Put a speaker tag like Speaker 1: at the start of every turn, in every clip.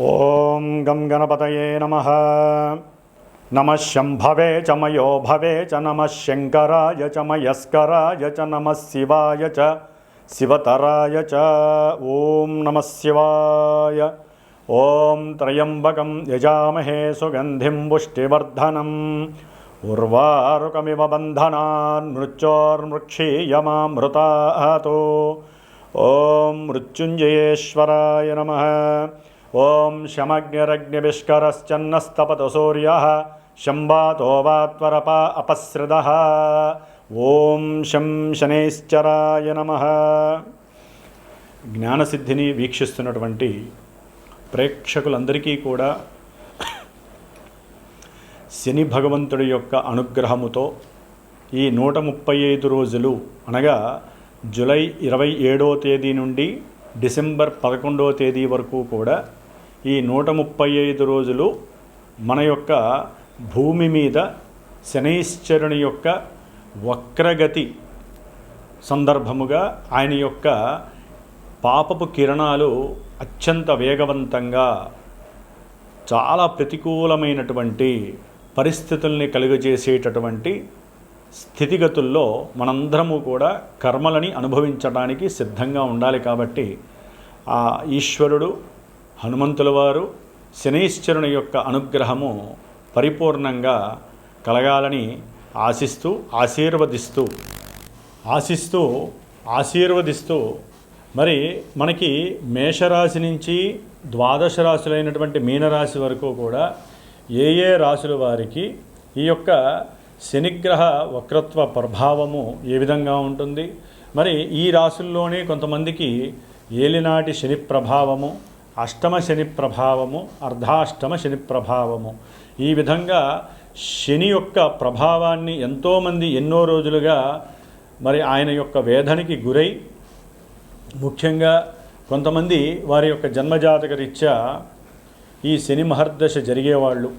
Speaker 1: ఓం గం గణపతయే నమః. నమః శంభవే చ మయో భవే చ నమః శంకరాయ చ మయస్కరాయ చ నమః శివాయ చ శివతరాయ చ. ఓం నమః శివాయ. ఓం త్రయంబకం యజామహే సుగంధిం పుష్టివర్ధనం ఉర్వారుకమివ బంధనాన్ మృత్యోర్మృక్షీయమామృతాతో. ఓం మృత్యుంజయేశ్వరాయ నమః. ఓం శమగ్నిరగ్నివిష్కరశ్చన్నస్తపతు సూర్యః శంబాతో వాత్వరప అపసృదః. ఓం శం శనైశ్చరాయ నమః. జ్ఞానసిద్ధిని వీక్షిస్తున్నటువంటి ప్రేక్షకులందరికీ కూడా శని భగవంతుడి యొక్క అనుగ్రహముతో ఈ 135 రోజులు అనగా జూలై 27వ తేదీ నుండి డిసెంబర్ 11వ తేదీ వరకు కూడా ఈ 135 రోజులు మన యొక్క భూమి మీద శనైశ్చరుని యొక్క వక్రగతి సందర్భముగా ఆయన యొక్క పాపపు కిరణాలు అత్యంత వేగవంతంగా చాలా ప్రతికూలమైనటువంటి పరిస్థితుల్ని కలుగజేసేటటువంటి స్థితిగతుల్లో మనందరము కూడా కర్మలని అనుభవించడానికి సిద్ధంగా ఉండాలి. కాబట్టి ఆ ఈశ్వరుడు హనుమంతుల వారు శనైశ్చరుని యొక్క అనుగ్రహము పరిపూర్ణంగా కలగాలని ఆశీర్వదిస్తూ మరి మనకి మేషరాశి నుంచి ద్వాదశ రాశులైనటువంటి మీనరాశి వరకు కూడా ఏ రాశుల వారికి ఈ యొక్క శనిగ్రహ వక్రత్వ ప్రభావము ఏ విధంగా ఉంటుంది, మరి ఈ రాశుల్లోనే కొంతమందికి ఏలినాటి శని ప్రభావము, అష్టమ శని ప్రభావము, అర్ధాష్టమ శని ప్రభావము, ఈ విధంగా శని యొక్క ప్రభావాన్ని ఎంతోమంది ఎన్నో రోజులుగా మరి ఆయన యొక్క వేదనకి గురై, ముఖ్యంగా కొంతమంది వారి యొక్క జన్మజాతక రీత్యా ఈ శని మహర్దశ జరిగేవాళ్ళు,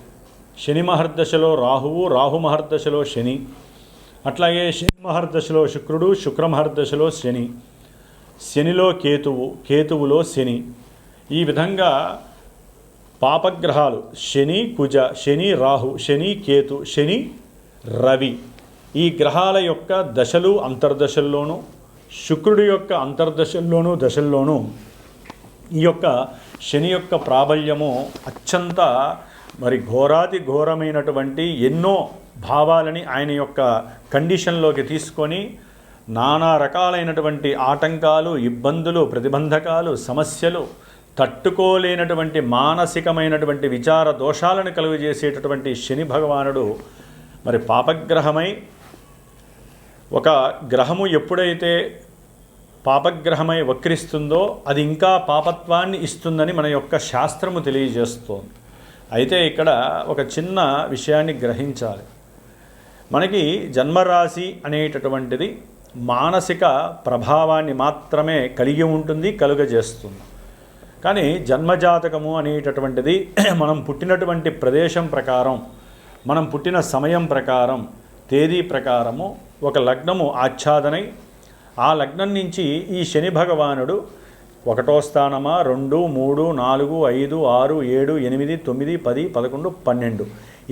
Speaker 1: శని మహర్దశలో రాహువు, రాహు మహర్దశలో శని, అట్లాగే శని మహర్దశలో శుక్రుడు, శుక్ర మహర్దశలో శని, శనిలో కేతువు, కేతువులో శని, ఈ విధంగా పాపగ్రహాలు శని కుజ, శని రాహు, శని కేతు, శని రవి, ఈ గ్రహాల యొక్క దశలు అంతర్దశల్లోనూ, శుక్రుడి యొక్క అంతర్దశల్లోనూ దశల్లోనూ ఈ యొక్క శని యొక్క ప్రాబల్యము అత్యంత మరి ఘోరాతి ఘోరమైనటువంటి ఎన్నో భావాలని ఆయన యొక్క కండిషన్లోకి తీసుకొని నానా రకాలైనటువంటి ఆటంకాలు, ఇబ్బందులు, ప్రతిబంధకాలు, సమస్యలు, తట్టుకోలేనటువంటి మానసికమైనటువంటి విచార దోషాలను కలుగజేసేటటువంటి శని భగవానుడు మరి పాపగ్రహమై, ఒక గ్రహము ఎప్పుడైతే పాపగ్రహమై వక్రిస్తుందో అది ఇంకా పాపత్వాన్ని ఇస్తుందని మన యొక్క శాస్త్రము తెలియజేస్తోంది. అయితే ఇక్కడ ఒక చిన్న విషయాన్ని గ్రహించాలి. మనకి జన్మరాశి అనేటటువంటిది మానసిక ప్రభావాన్ని మాత్రమే కలిగి ఉంటుంది, కలుగజేస్తుంది. కానీ జన్మజాతకము అనేటటువంటిది మనం పుట్టినటువంటి ప్రదేశం ప్రకారం, మనం పుట్టిన సమయం ప్రకారం, తేదీ ప్రకారము ఒక లగ్నము ఆచ్ఛాదనై ఆ లగ్నం నుంచి ఈ శని భగవానుడు 1వ స్థానమా, 2, 3, 4, 5, 6, 7, 8, 9, 10, 11, 12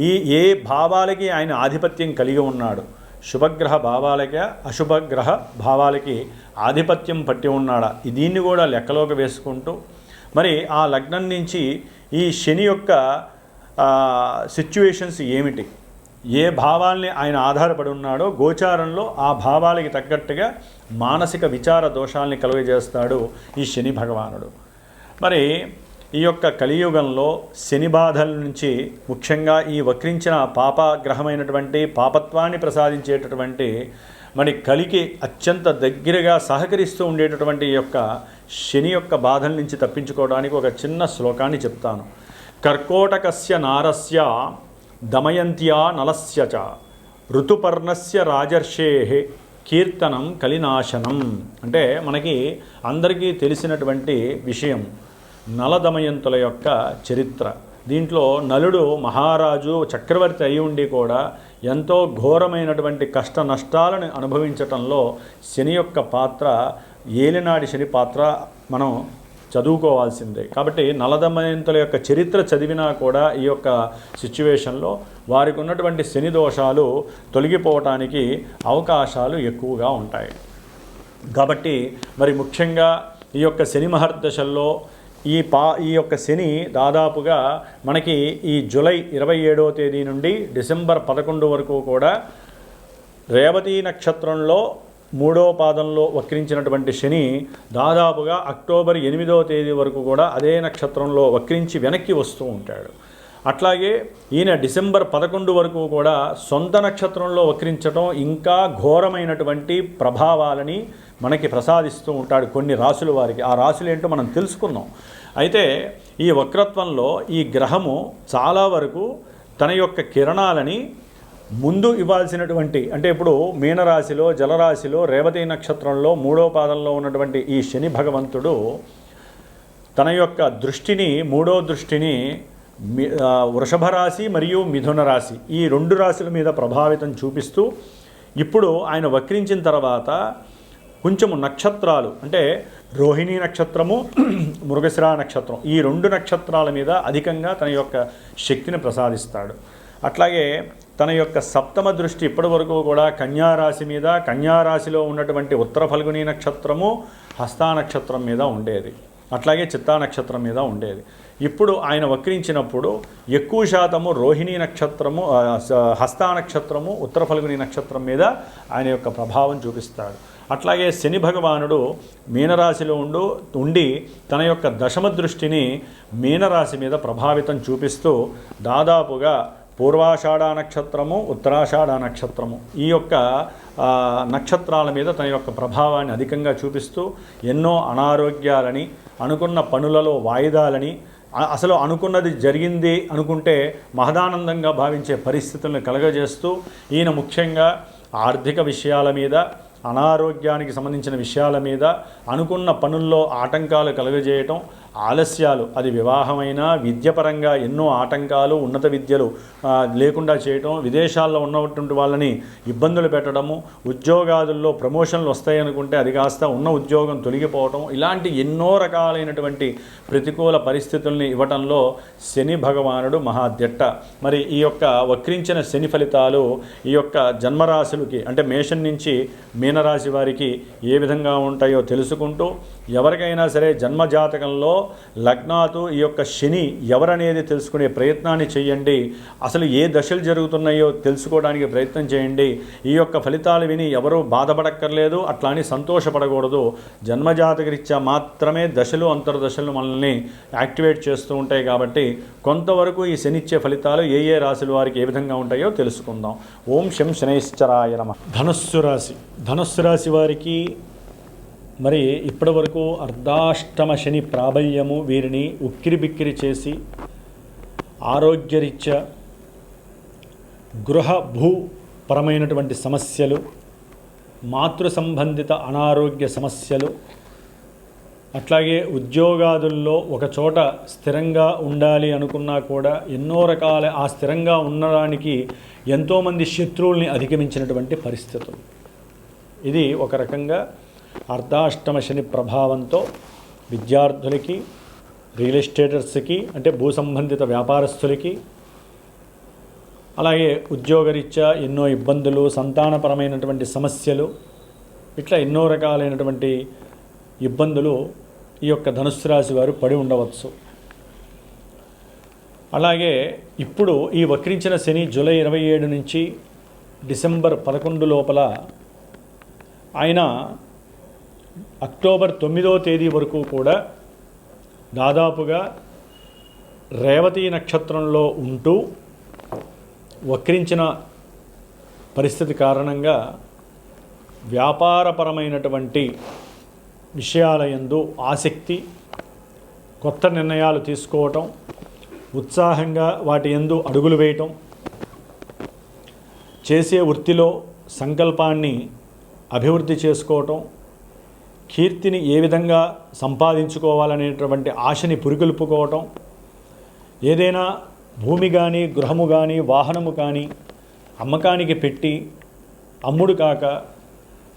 Speaker 1: ఈ ఏ భావాలకి ఆయన ఆధిపత్యం కలిగి ఉన్నాడు, శుభగ్రహ భావాలకి అశుభగ్రహ భావాలకి ఆధిపత్యం పట్టి ఉన్నాడా, దీన్ని కూడా లెక్కలోకి వేసుకుంటూ మరి ఆ లగ్నం నుంచి ఈ శని యొక్క సిచ్యువేషన్స్ ఏమిటి, ఏ భావాల్ని ఆయన ఆధారపడి ఉన్నాడో గోచారంలో ఆ భావాలకి తగ్గట్టుగా మానసిక విచార దోషాలని కలుగజేస్తాడు ఈ శని భగవానుడు. మరి ఈ యొక్క కలియుగంలో శని బాధల నుంచి ముఖ్యంగా ఈ వక్రించిన పాపగ్రహమైనటువంటి పాపత్వాన్ని ప్రసాదించేటటువంటి మరి కలికి అత్యంత దగ్గరగా సహకరిస్తూ ఉండేటటువంటి ఈ యొక్క శని యొక్క బాధల నుంచి తప్పించుకోవడానికి ఒక చిన్న శ్లోకాన్ని చెప్తాను. కర్కోటకస్య నారస్య దమయంత్యా నలస్య చ ఋతుపర్ణస్య రాజర్షేః కీర్తనం కలినాశనం. అంటే మనకి అందరికీ తెలిసినటువంటి విషయం నలదమయంతుల యొక్క చరిత్ర. దీంట్లో నలుడు మహారాజు చక్రవర్తి అయి ఉండి కూడా ఎంతో ఘోరమైనటువంటి కష్ట నష్టాలను అనుభవించటంలో శని యొక్క పాత్ర, ఏలినాడి శని పాత్ర మనం చదువుకోవాల్సిందే. కాబట్టి నలదమయంతుల యొక్క చరిత్ర చదివినా కూడా ఈ యొక్క సిచ్యువేషన్లో వారికి ఉన్నటువంటి శని దోషాలు తొలగిపోవటానికి అవకాశాలు ఎక్కువగా ఉంటాయి. కాబట్టి మరి ముఖ్యంగా ఈ యొక్క శని మహర్దశల్లో ఈ యొక్క శని దాదాపుగా మనకి ఈ జూలై 27వ తేదీ నుండి డిసెంబర్ 11 వరకు కూడా రేవతి నక్షత్రంలో 3వ పాదంలో వక్రించినటువంటి శని దాదాపుగా అక్టోబర్ 8వ తేదీ వరకు కూడా అదే నక్షత్రంలో వక్రించి వెనక్కి వస్తూ ఉంటాడు. అట్లాగే ఈయన డిసెంబర్ 11 వరకు కూడా సొంత నక్షత్రంలో వక్రించడం ఇంకా ఘోరమైనటువంటి ప్రభావాలని మనకి ప్రసాదిస్తూ ఉంటాడు కొన్ని రాసుల వారికి. ఆ రాసులు ఏంటో మనం తెలుసుకుందాం. అయితే ఈ వక్రత్వంలో ఈ గ్రహము చాలా వరకు తన యొక్క కిరణాలని ముందు ఇవ్వాల్సినటువంటి, అంటే ఇప్పుడు మీనరాశిలో జలరాశిలో రేవతి నక్షత్రంలో 3వ పాదంలో ఉన్నటువంటి ఈ శని భగవంతుడు తన యొక్క దృష్టిని 3వ దృష్టిని వృషభ రాశి మరియు మిథున రాశి ఈ 2 రాశుల మీద ప్రభావితం చూపిస్తూ ఇప్పుడు ఆయన వక్రించిన తర్వాత కొంచెము నక్షత్రాలు అంటే రోహిణీ నక్షత్రము మృగశిర నక్షత్రం ఈ 2 నక్షత్రాల మీద అధికంగా తన యొక్క శక్తిని ప్రసాదిస్తాడు. అట్లాగే తన యొక్క సప్తమ దృష్టి ఇప్పటి వరకు కూడా కన్యారాశి మీద, కన్యారాశిలో ఉన్నటువంటి ఉత్తర ఫల్గుని నక్షత్రము హస్తా నక్షత్రం మీద ఉండేది, అట్లాగే చిత్తా నక్షత్రం మీద ఉండేది. ఇప్పుడు ఆయన వక్రించినప్పుడు ఎక్కువ శాతము రోహిణీ నక్షత్రము, హస్తా నక్షత్రము, ఉత్తర ఫల్గుని నక్షత్రం మీద ఆయన యొక్క ప్రభావం చూపిస్తాడు. అట్లాగే శని భగవానుడు మీనరాశిలో ఉండి తన యొక్క దశమ దృష్టిని మీనరాశి మీద ప్రభావితం చూపిస్తూ దాదాపుగా పూర్వాషాఢ నక్షత్రము, ఉత్తరాషాఢ నక్షత్రము ఈ యొక్క నక్షత్రాల మీద తన యొక్క ప్రభావాన్ని అధికంగా చూపిస్తూ ఎన్నో అనారోగ్యాలని, అనుకున్న పనులలో వాయిదాలని, అసలు అనుకున్నది జరిగింది అనుకుంటే మహదానందంగా భావించే పరిస్థితులను కలగజేస్తూ ఈయన ముఖ్యంగా ఆర్థిక విషయాల మీద, అనారోగ్యానికి సంబంధించిన విషయాల మీద, అనుకున్న పనుల్లో ఆటంకాలు కలుగజేయటం, ఆలస్యాలు, అది వివాహమైనా విద్యపరంగా ఎన్నో ఆటంకాలు, ఉన్నత విద్యలు లేకుండా చేయటం, విదేశాల్లో ఉన్నటువంటి వాళ్ళని ఇబ్బందులు పెట్టడము, ఉద్యోగాదుల్లో ప్రమోషన్లు వస్తాయనుకుంటే అది కాస్త ఉన్న ఉద్యోగం తొలగిపోవటం, ఇలాంటి ఎన్నో రకాలైనటువంటి ప్రతికూల పరిస్థితుల్ని ఇవ్వటంలో శని భగవానుడు మహాదిట్ట. మరి ఈ యొక్క వక్రించిన శని ఫలితాలు ఈ యొక్క జన్మరాశులకి అంటే మేషం నుంచి మీనరాశి వారికి ఏ విధంగా ఉంటాయో తెలుసుకుంటూ, ఎవరికైనా సరే జన్మజాతకంలో లగ్నాతు ఈ యొక్క శని ఎవరనేది తెలుసుకునే ప్రయత్నాన్ని చేయండి. అసలు ఏ దశలు జరుగుతున్నాయో తెలుసుకోవడానికి ప్రయత్నం చేయండి. ఈ యొక్క ఫలితాలు విని ఎవరూ బాధపడక్కర్లేదు, అట్లా అని సంతోషపడకూడదు. జన్మజాతకరీత్యా మాత్రమే దశలు అంతర్దశలు మనల్ని యాక్టివేట్ చేస్తూ ఉంటాయి. కాబట్టి కొంతవరకు ఈ శనిచ్చే ఫలితాలు ఏ ఏ రాశుల వారికి ఏ విధంగా ఉంటాయో తెలుసుకుందాం. ఓం శం శనైశ్చరాయ నమః. ధనుస్సు రాశి వారికి మరి ఇప్పటి వరకు అర్ధాష్టమ శని ప్రాబల్యము వీరిని ఉక్కిరిబిక్కిరి చేసి ఆరోగ్యరీత్యా గృహ భూపరమైనటువంటి సమస్యలు, మాతృ సంబంధిత అనారోగ్య సమస్యలు, అట్లాగే ఉద్యోగాదుల్లో ఒక చోట స్థిరంగా ఉండాలి అనుకున్నా కూడా ఎన్నో రకాల ఆ స్థిరంగా ఉండడానికి ఎంతోమంది శత్రువుల్ని అధిగమించినటువంటి పరిస్థితులు. ఇది ఒక రకంగా అర్ధాష్టమ శని ప్రభావంతో విద్యార్థులకి, రియల్ ఎస్టేటర్స్కి అంటే భూ సంబంధిత వ్యాపారస్తులకి, అలాగే ఉద్యోగరీత్యా ఎన్నో ఇబ్బందులు, సంతానపరమైనటువంటి సమస్యలు, ఇట్లా ఎన్నో రకాలైనటువంటి ఇబ్బందులు ఈ యొక్క ధనుస్సు రాశి వారు పడి ఉండవచ్చు. అలాగే ఇప్పుడు ఈ వక్రించిన శని జూలై 27 నుంచి డిసెంబర్ 11 లోపల ఆయన అక్టోబర్ 9వ తేదీ వరకు కూడా దాదాపుగా రేవతి నక్షత్రంలో ఉంటూ వక్రించిన పరిస్థితి కారణంగా వ్యాపారపరమైనటువంటి విషయాల యందు ఆసక్తి, కొత్త నిర్ణయాలు తీసుకోవటం, ఉత్సాహంగా వాటి యందు అడుగులు వేయటం, చేసే వృత్తిలో సంకల్పాన్ని అభివృద్ధి చేసుకోవటం, కీర్తిని ఏ విధంగా సంపాదించుకోవాలనేటువంటి ఆశని పురికొల్పుకోవటం, ఏదైనా భూమి కానీ, గృహము కానీ, వాహనము కానీ అమ్మకానికి పెట్టి అమ్ముడు కాక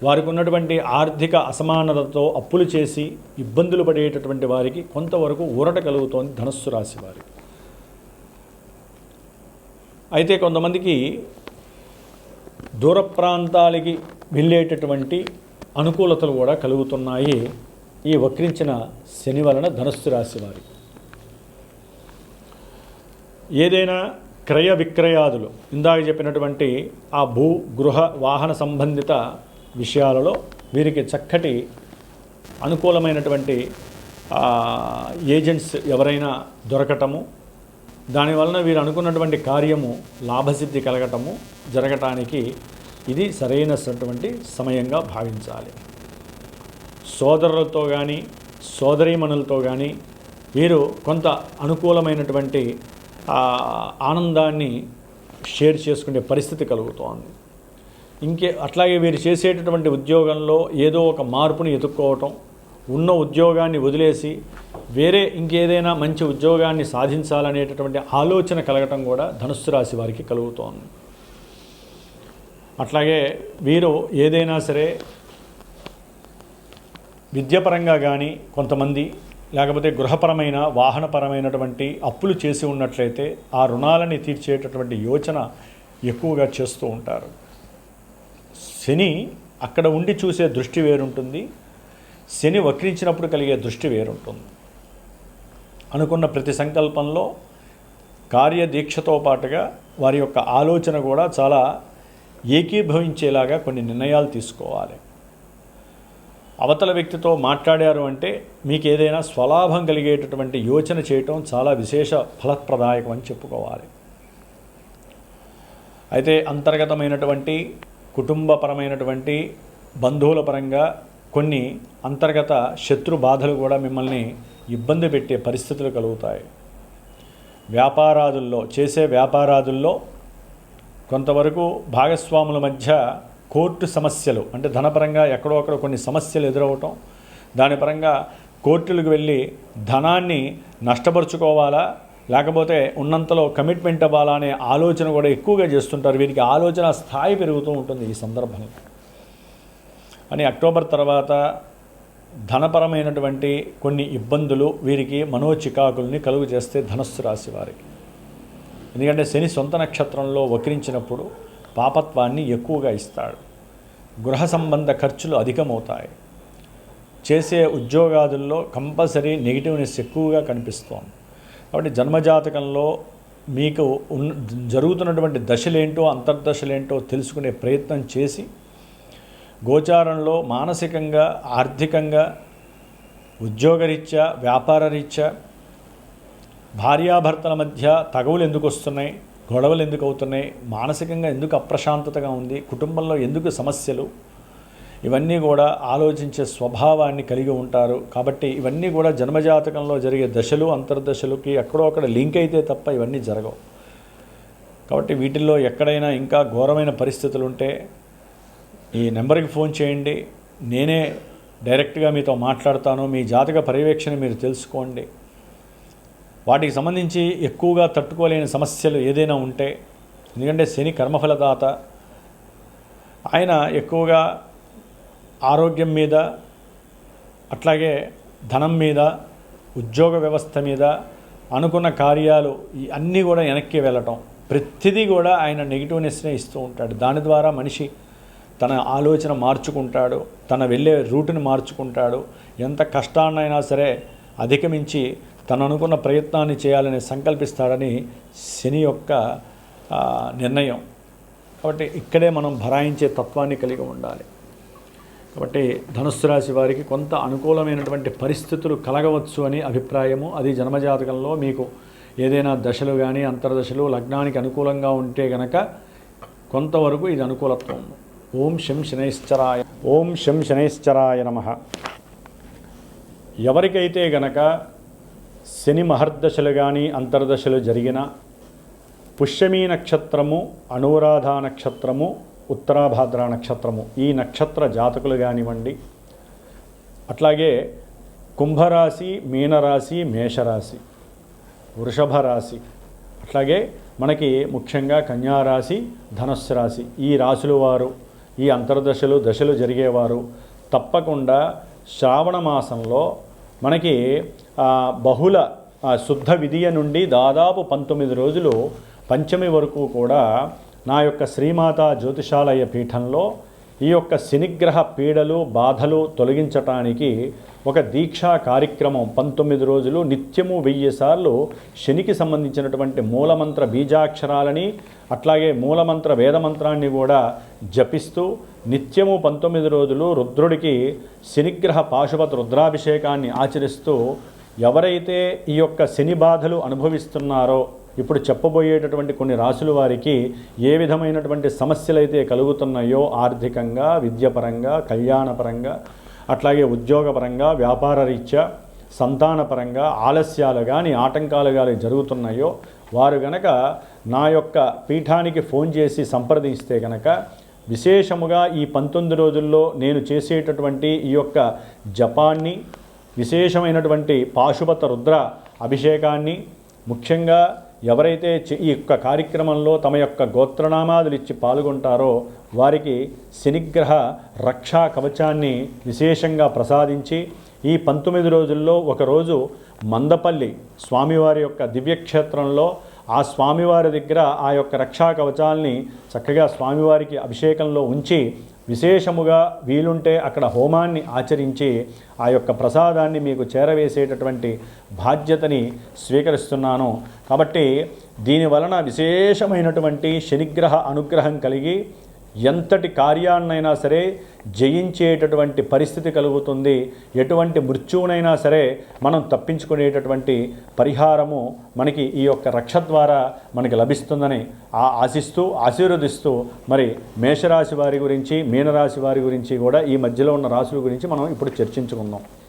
Speaker 1: వారికి ఉన్నటువంటి ఆర్థిక అసమానతతో అప్పులు చేసి ఇబ్బందులు పడేటటువంటి వారికి కొంతవరకు ఊరట కలుగుతోంది ధనుస్సు రాశి వారికి. అయితే కొంతమందికి దూర ప్రాంతాలకి వెళ్ళేటటువంటి అనుకూలతలు కూడా కలుగుతున్నాయి ఈ వక్రించిన శని వలన ధనుస్సు రాశి వారికి. ఏదైనా క్రయ విక్రయాదులు ఇందాక చెప్పినటువంటి ఆ భూ గృహ వాహన సంబంధిత విషయాలలో వీరికి చక్కటి అనుకూలమైనటువంటి ఏజెంట్స్ ఎవరైనా దొరకటము, దానివలన వీరు అనుకున్నటువంటి కార్యము లాభసిద్ధి కలగటము జరగటానికి ఇది సరైనటువంటి సమయంగా భావించాలి. సోదరులతో కానీ సోదరీమణులతో కానీ వీరు కొంత అనుకూలమైనటువంటి ఆనందాన్ని షేర్ చేసుకునే పరిస్థితి కలుగుతోంది. అట్లాగే వీరు చేసేటటువంటి ఉద్యోగంలో ఏదో ఒక మార్పుని ఎదుర్కోవటం, ఉన్న ఉద్యోగాన్ని వదిలేసి వేరే ఇంకేదైనా మంచి ఉద్యోగాన్ని సాధించాలనేటటువంటి ఆలోచన కలగటం కూడా ధనుస్సు రాశి వారికి కలుగుతోంది. అట్లాగే వీరు ఏదైనా సరే విద్యాపరంగా కానీ కొంతమంది, లేకపోతే గృహపరమైన వాహనపరమైనటువంటి అప్పులు చేసి ఉన్నట్లయితే ఆ రుణాలని తీర్చేటటువంటి యోచన ఎక్కువగా చేస్తూ ఉంటారు. శని అక్కడ ఉండి చూసే దృష్టి వేరుంటుంది, శని వక్రించినప్పుడు కలిగే దృష్టి వేరుంటుంది. అనుకున్న ప్రతి సంకల్పంలో కార్యదీక్షతో పాటుగా వారి యొక్క ఆలోచన కూడా చాలా ఏకీభవించేలాగా కొన్ని నిర్ణయాలు తీసుకోవాలి. అవతల వ్యక్తితో మాట్లాడారు అంటే మీకు ఏదైనా స్వలాభం కలిగేటటువంటి యోచన చేయటం చాలా విశేష ఫలప్రదాయకం అని చెప్పుకోవాలి. అయితే అంతర్గతమైనటువంటి కుటుంబపరమైనటువంటి బంధువుల పరంగా కొన్ని అంతర్గత శత్రు బాధలు కూడా మిమ్మల్ని ఇబ్బంది పెట్టే పరిస్థితులు కలుగుతాయి. చేసే వ్యాపారాదుల్లో కొంతవరకు భాగస్వాముల మధ్య కోర్టు సమస్యలు, అంటే ధనపరంగా ఎక్కడో అక్కడ కొన్ని సమస్యలు ఎదురవటం, దాని పరంగా కోర్టులకు వెళ్ళి ధనాన్ని నష్టపరుచుకోవాలా లేకపోతే ఉన్నంతలో కమిట్మెంట్ అవ్వాలా అనే ఆలోచన కూడా ఎక్కువగా చేస్తుంటారు. వీరికి ఆలోచన స్థాయి పెరుగుతూ ఉంటుంది ఈ సందర్భంలో. అని అక్టోబర్ తర్వాత ధనపరమైనటువంటి కొన్ని ఇబ్బందులు వీరికి మనోచికాకుల్ని కలుగు చేస్తే ధనుస్సు రాశి వారికి. ఎందుకంటే శని సొంత నక్షత్రంలో వక్రించినప్పుడు పాపత్వాన్ని ఎక్కువగా ఇస్తాడు. గృహ సంబంధ ఖర్చులు అధికమవుతాయి. చేసే ఉద్యోగాదుల్లో కంపల్సరీ నెగిటివ్నెస్ ఎక్కువగా కనిపిస్తోంది. కాబట్టి జన్మజాతకంలో మీకు జరుగుతున్నటువంటి దశలేంటో అంతర్దశలేంటో తెలుసుకునే ప్రయత్నం చేసి గోచారంలో మానసికంగా, ఆర్థికంగా, ఉద్యోగరీత్యా, వ్యాపారరీత్యా భార్యాభర్తల మధ్య తగవులు ఎందుకు వస్తున్నాయి, గొడవలు ఎందుకు అవుతున్నాయి, మానసికంగా ఎందుకు అప్రశాంతతగా ఉంది, కుటుంబంలో ఎందుకు సమస్యలు, ఇవన్నీ కూడా ఆలోచించే స్వభావాన్ని కలిగి ఉంటారు. కాబట్టి ఇవన్నీ కూడా జన్మజాతకంలో జరిగే దశలు అంతర్దశలకి ఎక్కడో అక్కడ లింక్ అయితే తప్ప ఇవన్నీ జరగవు. కాబట్టి వీటిల్లో ఎక్కడైనా ఇంకా ఘోరమైన పరిస్థితులు ఉంటే ఈ నెంబర్కి ఫోన్ చేయండి, నేనే డైరెక్ట్గా మీతో మాట్లాడతాను. మీ జాతక పర్యవేక్షణ మీరు తెలుసుకోండి. వాటికి సంబంధించి ఎక్కువగా తట్టుకోలేని సమస్యలు ఏదైనా ఉంటే, ఎందుకంటే శని కర్మఫలదాత, ఆయన ఎక్కువగా ఆరోగ్యం మీద, అట్లాగే ధనం మీద, ఉద్యోగ వ్యవస్థ మీద, అనుకున్న కార్యాలు అన్నీ కూడా వెనక్కి వెళ్ళటం, ప్రతిదీ కూడా ఆయన నెగిటివ్నెస్నే ఇస్తూ ఉంటాడు. దాని ద్వారా మనిషి తన ఆలోచన మార్చుకుంటాడు, తన వెళ్ళే రూటుని మార్చుకుంటాడు. ఎంత కష్టాన్నైనా సరే అధిగమించి తను అనుకున్న ప్రయత్నాన్ని చేయాలని సంకల్పిస్తాడని శని యొక్క నిర్ణయం. కాబట్టి ఇక్కడే మనం భరాయించే తత్వాన్ని కలిగి ఉండాలి. కాబట్టి ధనుస్సు రాశి వారికి కొంత అనుకూలమైనటువంటి పరిస్థితులు కలగవచ్చు అని అభిప్రాయము. అది జన్మజాతకంలో మీకు ఏదైనా దశలు కానీ అంతర్దశలు లగ్నానికి అనుకూలంగా ఉంటే గనక కొంతవరకు ఇది అనుకూలత్వం. ఓం శం శనైశ్చరాయ నమః. ఎవరికైతే గనక శని మహర్దశలు కానీ అంతర్దశలు జరిగిన పుష్యమీ నక్షత్రము, అనురాధ నక్షత్రము, ఉత్తరాభాద్ర నక్షత్రము, ఈ నక్షత్ర జాతకులు కానివ్వండి, అట్లాగే కుంభరాశి, మీనరాశి, మేషరాశి, వృషభ రాశి, అట్లాగే మనకి ముఖ్యంగా కన్యారాశి, ధనుస్సు రాశి, ఈ రాశుల వారు ఈ అంతర్దశలు దశలు జరిగేవారు తప్పకుండా శ్రావణ మాసంలో మనకి బహుళ శుద్ధ విధియ నుండి దాదాపు 19 రోజులు పంచమి వరకు కూడా నా యొక్క శ్రీమాత జ్యోతిషాలయ పీఠంలో ఈ యొక్క శనిగ్రహ పీడలు బాధలు తొలగించటానికి ఒక దీక్షా కార్యక్రమం 19 రోజులు నిత్యము 1000 సార్లు శనికి సంబంధించినటువంటి మూలమంత్ర బీజాక్షరాలని అట్లాగే మూలమంత్ర వేదమంత్రాన్ని కూడా జపిస్తూ నిత్యము 19 రోజులు రుద్రుడికి శనిగ్రహ పాశుపత రుద్రాభిషేకాన్ని ఆచరిస్తూ ఎవరైతే ఈ యొక్క శని బాధలు అనుభవిస్తున్నారో ఇప్పుడు చెప్పబోయేటటువంటి కొన్ని రాశుల వారికి ఏ విధమైనటువంటి సమస్యలు అయితే కలుగుతున్నాయో ఆర్థికంగా విద్యపరంగా కళ్యాణపరంగా అట్లాగే ఉద్యోగపరంగా వ్యాపార రీత్యా సంతానపరంగా ఆలస్యాలు కానీ ఆటంకాలు కానీ జరుగుతున్నాయో వారు గనక నా యొక్క పీఠానికి ఫోన్ చేసి సంప్రదిస్తే గనక విశేషముగా ఈ 19 రోజుల్లో నేను చేసేటటువంటి ఈ యొక్క జపాన్ని విశేషమైనటువంటి పాశుపత రుద్ర అభిషేకాన్ని ముఖ్యంగా ఎవరైతే ఈ యొక్క కార్యక్రమంలో తమ యొక్క గోత్రనామాదులు ఇచ్చి పాల్గొంటారో వారికి శనిగ్రహ రక్షా కవచాన్ని విశేషంగా ప్రసాదించి ఈ 19 రోజుల్లో ఒకరోజు మందపల్లి స్వామివారి యొక్క దివ్యక్షేత్రంలో ఆ స్వామివారి దగ్గర ఆ యొక్క రక్షా కవచాల్ని చక్కగా స్వామివారికి అభిషేకంలో ఉంచి విశేషముగా వీలుంటే అక్కడ హోమాన్ని ఆచరించి ఆ యొక్క ప్రసాదాన్ని మీకు చేరవేసేటటువంటి బాధ్యతని స్వీకరిస్తున్నాను. కాబట్టి దీనివలన విశేషమైనటువంటి శనిగ్రహ అనుగ్రహం కలిగి ఎంతటి కార్యాన్నైనా సరే జయించేటటువంటి పరిస్థితి కలుగుతుంది. ఎటువంటి మృత్యువునైనా సరే మనం తప్పించుకునేటటువంటి పరిహారము మనకి ఈ యొక్క రక్ష ద్వారా మనకి లభిస్తుందని ఆశిస్తూ ఆశీర్వదిస్తూ మరి మేషరాశి వారి గురించి మీనరాశి వారి గురించి కూడా ఈ మధ్యలో ఉన్న రాశుల గురించి మనం ఇప్పుడు చర్చించుకుందాం.